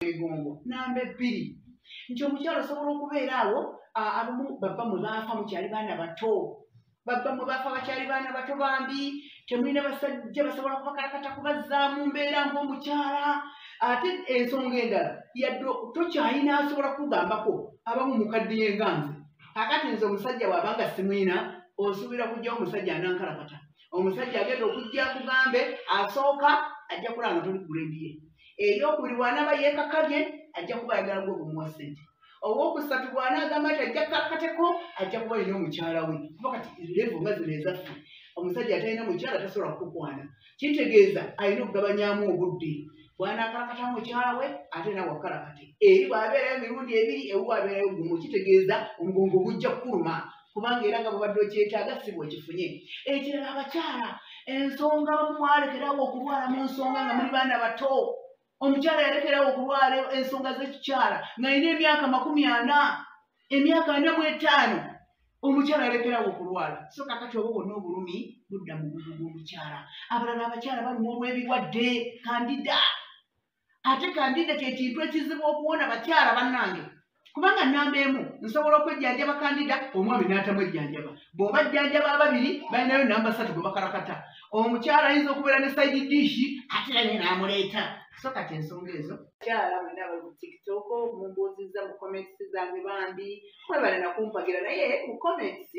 Migongo namba 2 nti omukyala osobola okubeera awo abamu baba mwe baafa mukyali baana bato baba mwe baafa bakyali baana bato bambi temulina basajja basobola kubakalakata kubazzaamu mbeera ng'omukyala ate ensonga endala yadde tokyalina asobola kugambako abamu mukadde yenganze kakati nze omusajja bw'abanga simwina osuubira kujjawo omusajja anankalakata omusajja agenda okujja kugambe asooka ajja kulanga toli kulendi ye eyokubiri bw'anaaba yeekakabye ajja kuba ayagala gwe bumuwa ssente owookusatu bw'anaagamba nti ajja kukalakateko ajja kuba alina omukyala we kuba kati levo nga zino ezaffe omusajja atalina mukyala tasobola kukukwana kitegeeza alina okugabanyaamu obudde bw'anaakalakata mukyala we ate naawe akalakate eri bw'abeerayo emirundi 2 ewu abeerayo gumu kitegeeza omugongo gujja kukuluma kubanga era nga bw'obadde okyetaaga si bw'okifunye ekirala abakyala ensonga bamwalekerawo okulwala mu nsonga nga muli baana bato omukyala yalekerawo okulwala ensonga z'ekikyala ng'alina emyaka 40 emyaka 45 omukyala yalekerawo okulwala so kakati oba bwonna obulumi budda mu gugu gw'omukyala abalala abakyala baluma olw'ebirwadde kandida ate kandida kyekintu ekizibu okuwona bakyala bannange kubanga namba emu nsobola okwejjanjaba kandida omwami n'atamwejjanjaba bw'obajjanjaba ababiri balinayo namba 3 gwe bakalakata omukyala ayinza okubeera ne side dish ate naye n'amuleeta so kati ensonga ezo kyala mwena abali ku tiktok mumbuuzizza mu comments zange bambi mwebale nakumpagira naye mu comments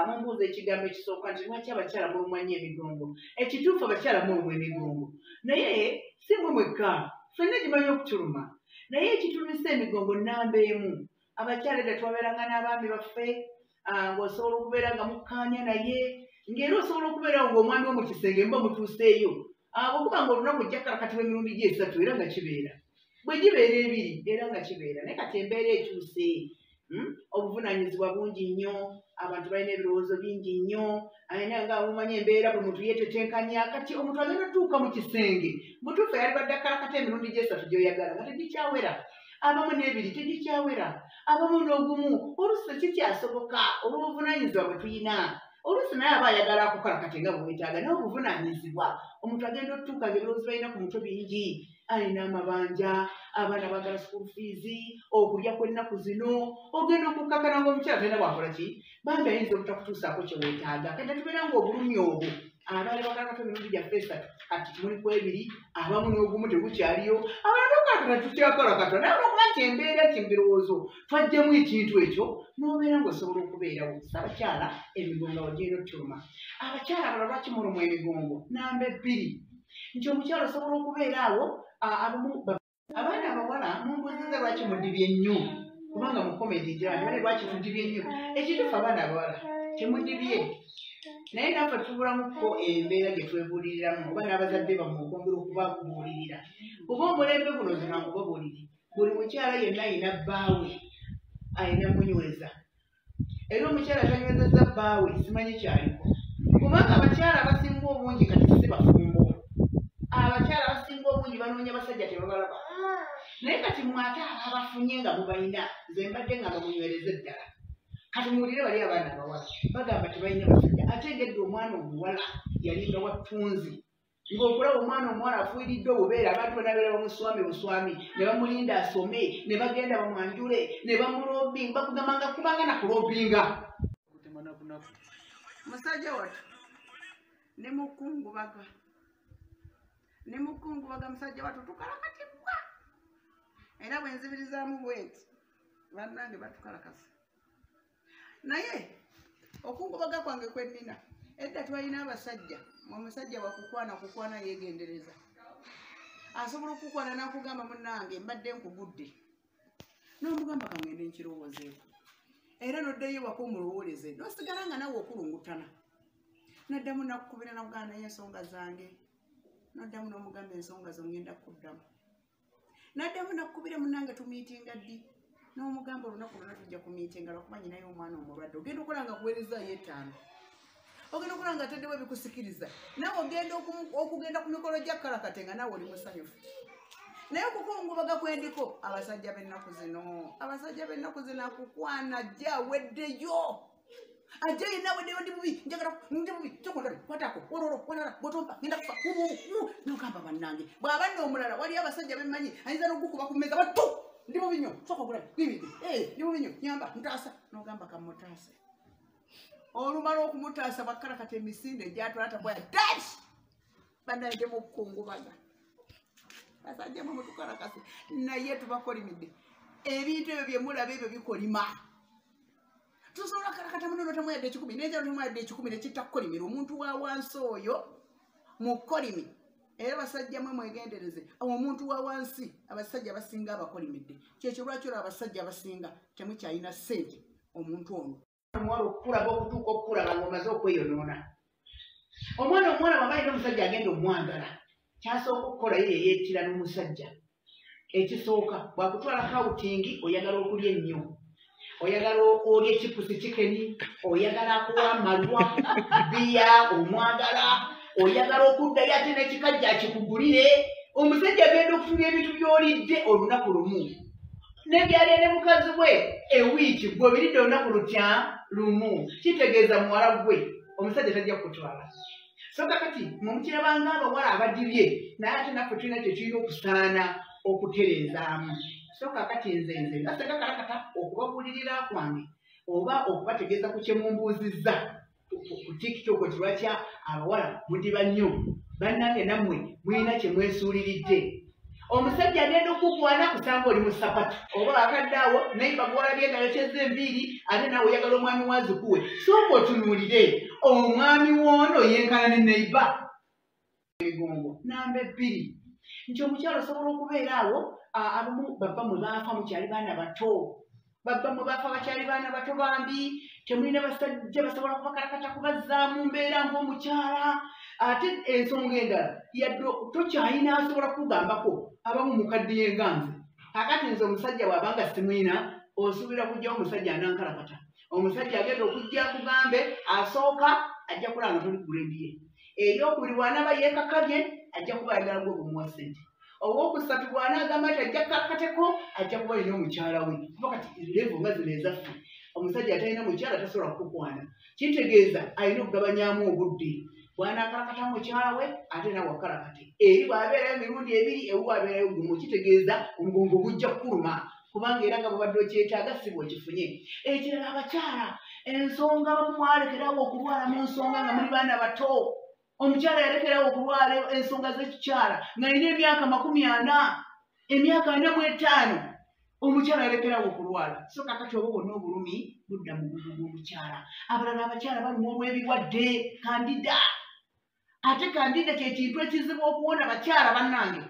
mumbuuza ekigambo ekisooka nti lwaki abakyala mulumwa nnyo emigongo ekituufu abakyala mulumwa emigongo naye si mwe mwekka ffenna gimanyi okutuluma naye ekitulumisa emigongo namba emu abakyala edda twabeeranga n'abaami baffe ng'osobola okubeera nga mukkaanya naye ng'era osobola okubeerawo ng'omwami wo mu kisenge mba mutuuseeyo bwokuba nga olunaku ojja kukalakatibwa emirundi gye 3 era nga kibeera bwe gibeera 2 era nga kibeera naye kati embeera ekyuse obuvunaanyizibwa bungi nnyo abantu balina ebirowoozo bingi nnyo ayina nga mumanyi embeera buli muntu yeetetenkanya kati omuntu agenda otuuka mu kisenge mutuufu yali badde akalakata emirundi gye 3 gy'oyagala nga tegikyawera abamu n'ebiri tegikyawera abamu n'ogumu oluusi tekikyasoboka olw'obuvunaanyizibwa bwe tulina oluusi naye aba ayagala akukalakate nga bwetaaga naye obuvunaanyizibwa omuntu agenda otutuuka ng'ebirowoozo balina ku mutwe bingi alina amabanja abaana bagala school fees okulya kw'ennaku zino ogenda okukkakana ng'omukyala talina bwakola ki bambi ayinza obutakutuusaako kye weetaaga kati tubeera ng'obulumi obwo abaali bakalakata emirundi gyaffe 3 kati kimuli ku 2 abamu n'ogumu tegukyaliyo abalala tokalakata tukyakalakata naye olwokuba nti embeera ti mbirowoozo twajjamu ekintu ekyo n'obeera ng'osobola okubeerawo abakyala emigongo wagenda otuluma abakyala abalala lwaki mulumwa emigongo namba 2 nti omukyala osobola okubeera awo abaana abawala mumbuuziza lwaki mudibye nnyo kubanga mu komedi gyani bale lwaki tudibye nnyo ekituufu abaana abawala temudibye naye naffe tubulamuko embeera gye twebuuliriramu oba n'abazadde bammwe okwongera okubabuulirira kuba omulembe guno zina ngubabuuliri buli mukyala yenna ayina bbaawe ayina munyweza era omukyala atanywezezza bbaawe simanyi kyaliko kubanga abakyala abasinga obungi kati si bafumbo abakyala abasinga obungi banoonya basajja tebabalaba naye kati mwate abafunye nga mubalina nze mbadde nga bamunywereza eddala kati muwulire bali abaana abawala bagamba tebalina basajja ate ngedde omwana omuwala yalinga wattunzi ng'okulaba omwana omuwala afuiridde obubeera abantu banabeera bamuswami buswami ne bamulinda asome ne bagenda bamwanjule ne bamulobinga bakugambanga kubanga nakulobinga musajja watu ne mukungubaga musajja watu tukalakatibwa era bwenzibirizaamu bweti bannange batukalakasa naye okungubaga kwange kwennina edda twalina abasajja omusajja wakukwana yeegendereza asobola okukwana nakugamba munnange mbadde nkugudde n'omugamba kangende nkirowoozeeko era noddeyo waka omulowoleze nosigala nga nawe okulungutana naddamu nakukubira nakugana naye ensonga zange naddamu n'omugamba ensonga zo ngenda kuddamu naddamu nakukubira munnange tumiitinga ddi n'omugamba olunaku lwonna tujja kumiitinga lwakuba nyinayo omwana omulwadde ogenda okola nga kuweerezaayo 5 ogenda okola nga ataddewo ebikusikiriza nawe ogenda okugenda ku mikolo gya kalakate nga nawe oli musanyufu naye okukungubaga kwendiko abasajja b'ennaku zino akukwana jja aweddeyo Ajaye nawe ndi bubi njagala ndi bubi chokondale kwatako wololo botomba ngenda kufa nokamba bannange bwaba nno omulala wali abasajja bemanyi ayinza n'okukuba ku mmeeza batu ndi bubi nnyo soka okulaba bibidi ndi bubi nnyo nyamba ntaasa n'ogamba kamutaase olumala okumutaasa bakkalakata emisinde gyatwala takwaya dash bannaye temukukungubaga basajja mwe mutukalakase naye tubakolimidde ebintu ebyo bye mulaba ebyo bikolima tusobola kalakata muno tamuyadde 10 n'enjala tamuyadde 10 nekitta kukolimira omuntu wa wansi oyo mu kolimi era basajja mwe mwegendereze omuntu wa wansi abasajja basinga abakolimidde kyekyo lwaki olwo abasajja abasinga temukyalina ssente omuntu ono omuwala okukulaba okutuuka okukulaba ng'omaze okweyonoona omwana bw'aba alina omusajja agenda omwagala kyasooka okukola ye yeyettira n'omusajja ekisooka bwakutwala kawutingi oyagala okulya ennyo oyagala olya ekipusi kikeni oyagala akuwa amalwa bbiya omwagala oyagala okuddayo ate n'ekikajja akikugulire omusajja agenda okufunira ebintu by'olidde olunaku lumu n'ebyalya ne mukazi we ewiiki gw'obiridde olunaku lutya lumu kitegeeza muwala gwe omusajja tajja kukutwala so kakati mumukirabanga abawala abadibye naye ate naffe tulina kyetulina okusaana okutereezaamu so kakati nzenze nasega kalakata okubabuulirira kwange oba okubategeeza ku kyemumbuuzizza ku tiktok kilwakya abawala mudiba nnyo bannange nammwe mulina kyemwesuuliridde omusajja agenda okukwana kusanga oli mu sapatu oba akadde awo naye bagwalabye nga yokyeza enviiri ate naawe oyagala omwami wazikuwe sooka otunuulire omwami woono yenkana ne neiba ebigongo namba 2 nti omukyalo osobola okubeera awo abamu baba mwe baafa mukyali baana bato baba mwe baafa bakyali baana bato bambi temulina basajja basobola kubakalakata kubazzaamu mbeera ng'omukyala ate ensonga endala yadde tokyalina asobola kugambako abamu mukadde yenganze kakati nze omusajja bw'abanga simwina osuubira kujjawo omusajja anankalakata omusajja agenda okujja kugambe asooka ajja kulanga toli kulendiye eryokubiri bw'anaaba yeekakabye ajja kuba ayagala gwe bumuwa ssente ow'okusatu bw'anaagamba nti ajja kukalakateko ajja kuba alina omukyala we kuba kati levo nga zino ezaffe omusajja atalina mukyala tasobola kukukwana kitegeeza alina okugabanyaamu obudde bw'anaakalakata mukyala we ate naawe akalakate eri bw'abeerayo emirundi 2 ewu bw'abeerayo gumu kitegeeza omugongo gujja kukuluma kubanga era nga bw'obadde okyetaaga si bw'okifunye ekirala abakyala ensonga bamwalekerawo okulwala mu nsonga nga muli baana bato omukyala yalekerawo okulwala ensonga z'ekikyala ng'alina emyaka 40 emyaka 45 omukyala yalekerawo okulwala so kakati oba bwonna obulumi budda mu gugu gw'omukyala abalala abakyala baluma olw'ebirwadde kandida ate kandida kyekintu ekizibu okuwona bakyala bannange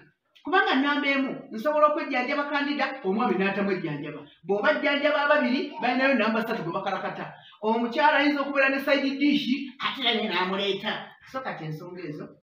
kubanga namba emu nsobola okwejjanjaba kandida omwami n'atamwejjanjaba bw'obajjanjaba ababiri balinayo namba 3 gwe bakalakata omukyala ayinza okubeera ne side dish ate naye n'amuleeta so kati ensonga ezo